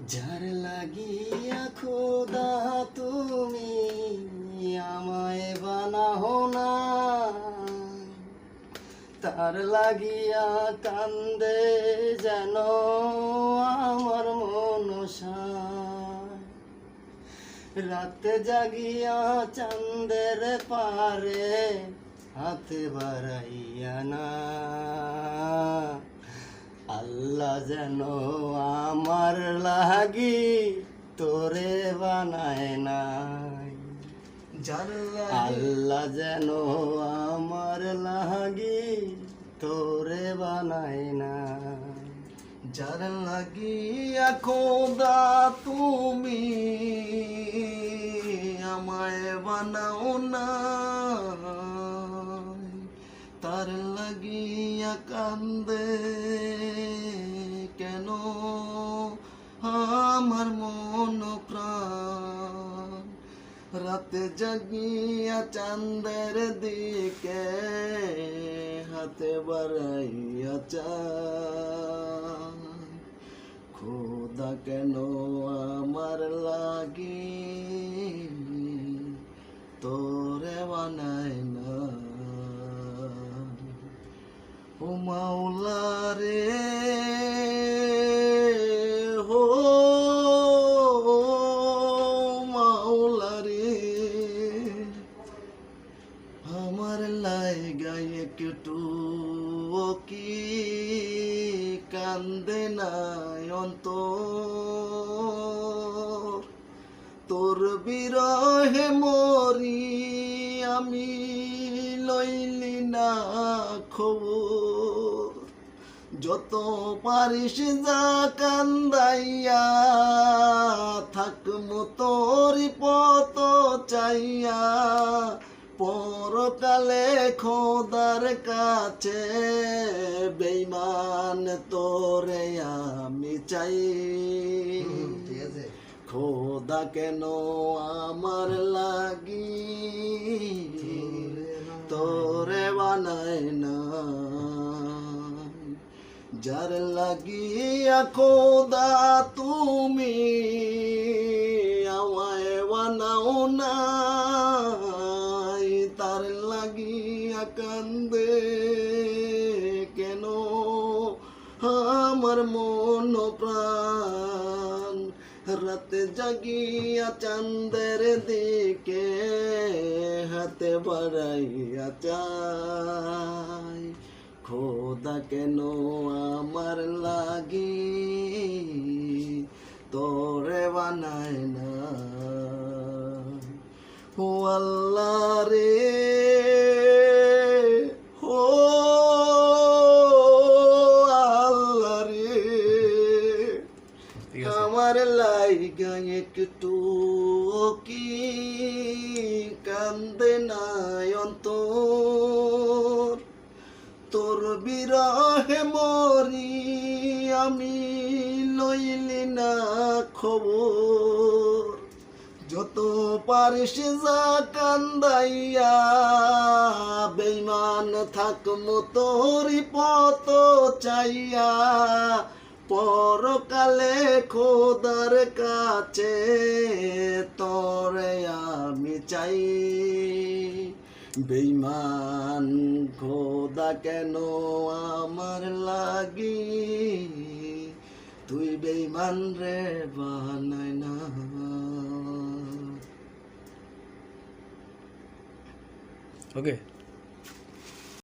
যার লাগিয়া খোদা তুমি আমায় বানাও না, তার লাগিয়া কান্দে যেন আমার মনসায়। রাতে জাগিয়া চাঁদের পারে হাতে বাড়াইয়া না, আল্লাহ যেন আমার লাগি তোরে বানায় নাই। আল্লাহ যেন আমার লাগি তোরে বানায় না। যার লাগিয়া খোদা তুমি আমায় বানাও না, তার লাগিয়া কান্দে কেন আমার মন প্রাণ। রাতে জাগিয়া চাঁদের দিকে হাতে বাড়াইয়া চান, খোদা কেন আমার লাগি তোরে বানায় না। ও মাওলা রে, হো মাওলা রে, আমার লাইগা একটু কি কান্দে নাই অন্তর। তোর বিরহে মরি আমি লইলি না খবর। যত পারিস যা কান্দাইয়া থাকমু তোরি পত চাইয়া, পরকালে খোদার কাছে বেঈমান তোরে আমি চাই। খোদা কেন আমার লাগি তোরে বানায় না। যার লাগিয়া খোদা তুমি আমায় বানাও না, তার লাগিয়া কান্দে কেন আমার মন প্রাণ। রাতে জাগিয়া চাঁদের দিকে হাতে বাড়াইয়া চাই, খোদা কেন আমার লাগি তোরে বানায় না। ও আল্লাহ রে, ও আল্লাহ রে, আমার লাইগা একটু কি কান্দে নাই অন্তর। তোর বিরহে মরি আমি লইলি না খবর। যত পারিস যা কান্দাইয়া বেঈমান থাকমু তোরি পত চাইয়া, পরকালে খোদার কাছে তোরে আমি চাই। বেঈমান খোদা কেন আমার লাগি তুই বেঈমান রে বানায় না। ওকে।